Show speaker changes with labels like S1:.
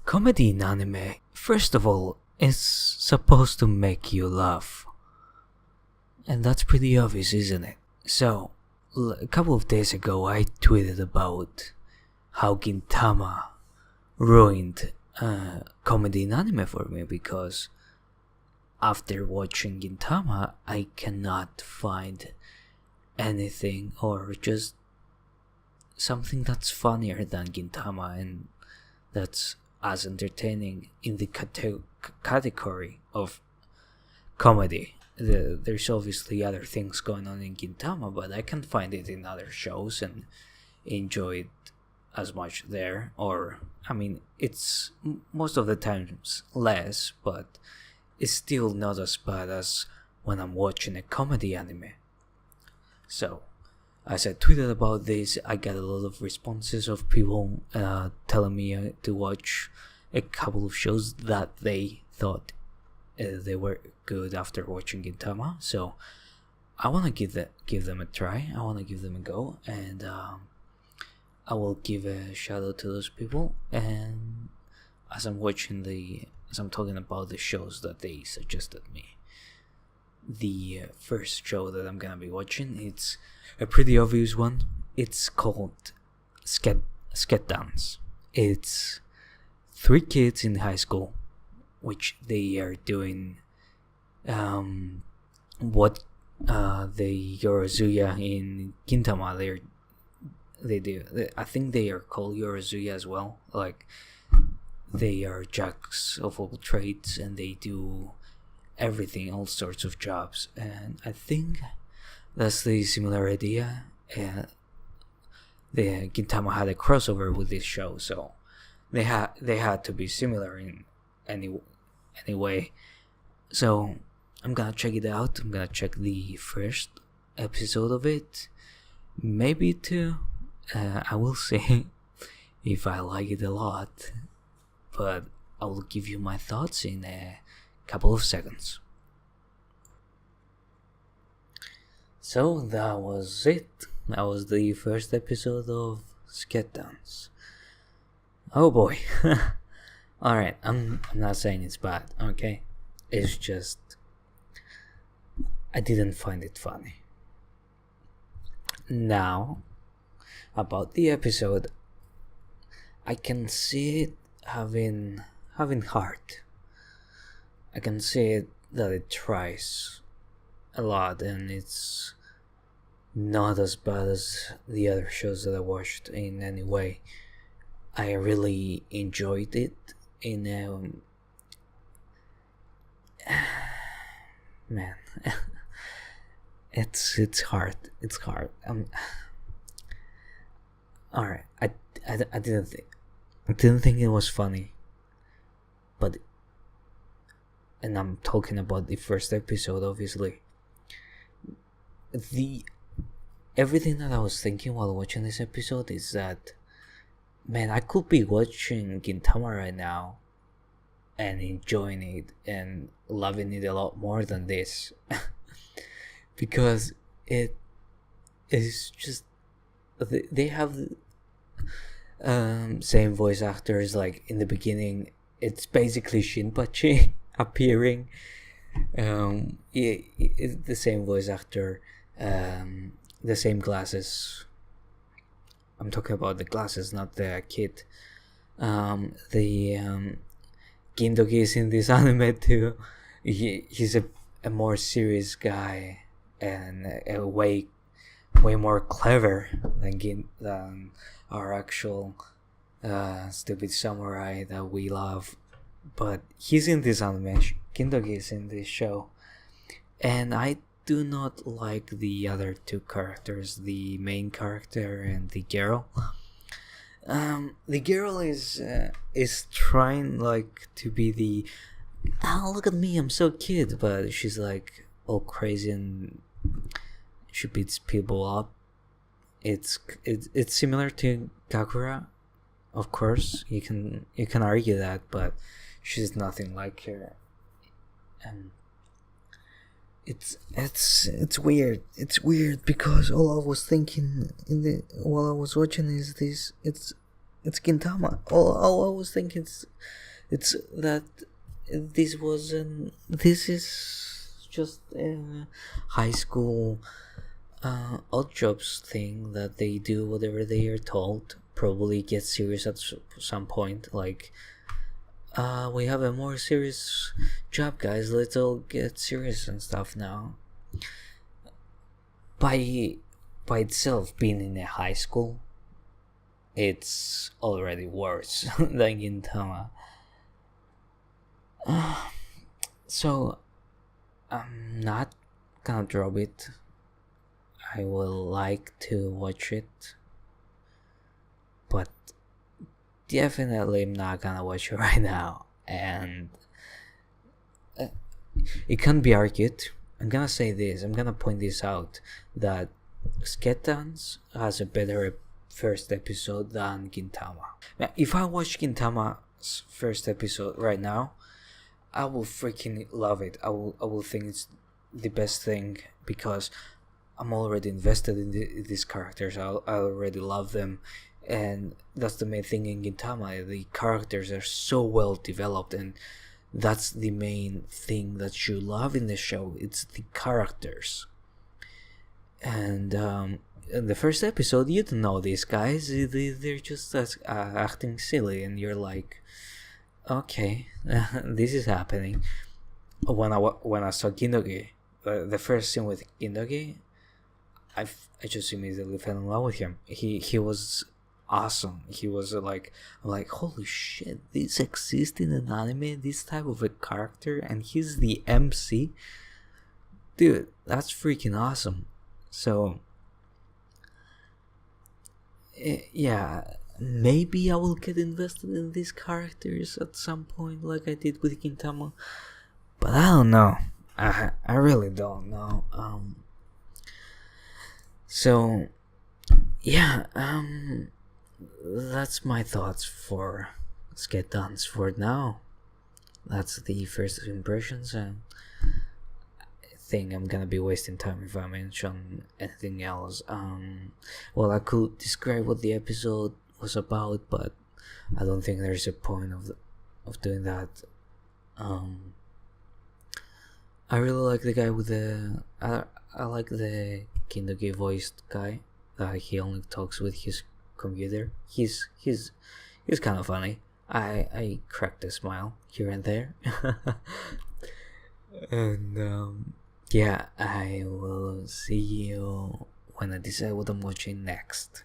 S1: Comedy in anime, first of all, is supposed to make you laugh. And that's pretty obvious, isn't it? So, a couple of days ago, I tweeted about how Gintama ruined comedy in anime for me because after watching Gintama, I cannot find anything or just something that's funnier than Gintama and that's as entertaining in the category of comedy. There's obviously other things going on in Gintama, but I can find it in other shows and enjoy it as much there. Or, I mean, it's most of the times less, but it's still not as bad as when I'm watching a comedy anime. So, as I tweeted about this, I got a lot of responses of people telling me to watch a couple of shows that they thought they were good after watching Gintama. So I want to give them a try. I want to give them a go, and I will give a shout out to those people. And as I'm talking about the shows that they suggested me, the first show that I'm gonna be watching, it's a pretty obvious one. It's called Sket Dance. It's 3 kids in high school, which they are doing what the Yorozuya in Gintama they do. I think they are called Yorozuya as well. Like, they are jacks of all trades and they do everything, all sorts of jobs. And I think that's the similar idea. The Gintama had a crossover with this show, so they had to be similar in any way. So I'm gonna check it out. I'm gonna check the first episode of it, maybe 2. I will see if I like it a lot, but I will give you my thoughts in a couple of seconds. So that was it. That was the first episode of Sket Dance. Oh boy. Alright, I'm not saying it's bad, okay? It's just I didn't find it funny. Now, about the episode, I can see it having heart. I can see it that it tries a lot and it's not as bad as the other shows that I watched in any way. I really enjoyed it in man. it's hard. Alright, I didn't think it was funny, but, and I'm talking about the first episode, obviously. Everything that I was thinking while watching this episode is that, man, I could be watching Gintama right now and enjoying it and loving it a lot more than this. Because it is just, they have same voice actors. Like in the beginning, it's basically Shinpachi appearing. It's the same voice actor, the same glasses. I'm talking about the glasses, not the kid. The Gintoki is in this anime too. He's a more serious guy and a way more clever than our actual stupid samurai that we love. But he's in this anime. Gintoki is in this show, and I do not like the other 2 characters, the main character and the girl. The girl is trying like to be the look at me, I'm so cute, but she's like all crazy and she beats people up. It's similar to Kakura, of course. You can argue that, but she's nothing like her. And it's weird. It's weird because all I was thinking while I was watching is this. It's Gintama. All I was thinking it's that this is just a high school odd jobs thing that they do whatever they are told. Probably get serious at some point. Like, we have a more serious job, guys. Let's all get serious and stuff now. By itself, being in a high school, it's already worse than Gintama. So I'm not gonna drop it. I will like to watch it, but definitely I'm not gonna watch it right now. And it can be argued. I'm gonna say this. I'm gonna point this out that Sket Dance has a better first episode than Gintama. Now, if I watch Gintama's first episode right now, I will freaking love it. I will think it's the best thing because I'm already invested in these characters. I already love them, and that's the main thing in Gintama. The characters are so well developed, and that's the main thing that you love in the show. It's the characters. And in the first episode, you don't know these guys. They're just acting silly, and you're like, okay, this is happening. When I saw Gindogi, the first scene with Gindogi, I just immediately fell in love with him. He was awesome. He was like, I'm like, holy shit, this exists in an anime, this type of a character, and he's the MC. Dude, that's freaking awesome. So yeah, maybe I will get invested in these characters at some point, like I did with Gintama, but I don't know. I really don't know. So yeah, that's my thoughts for Sket Dance for now. That's the first impressions, and I think I'm gonna be wasting time if I mention anything else. Well, I could describe what the episode was about, but I don't think there's a point of doing that. I really like the guy with the I like the Kindogi voiced guy that he only talks with his computer. He's kind of funny. I cracked a smile here and there. And yeah, I will see you when I decide what I'm watching next.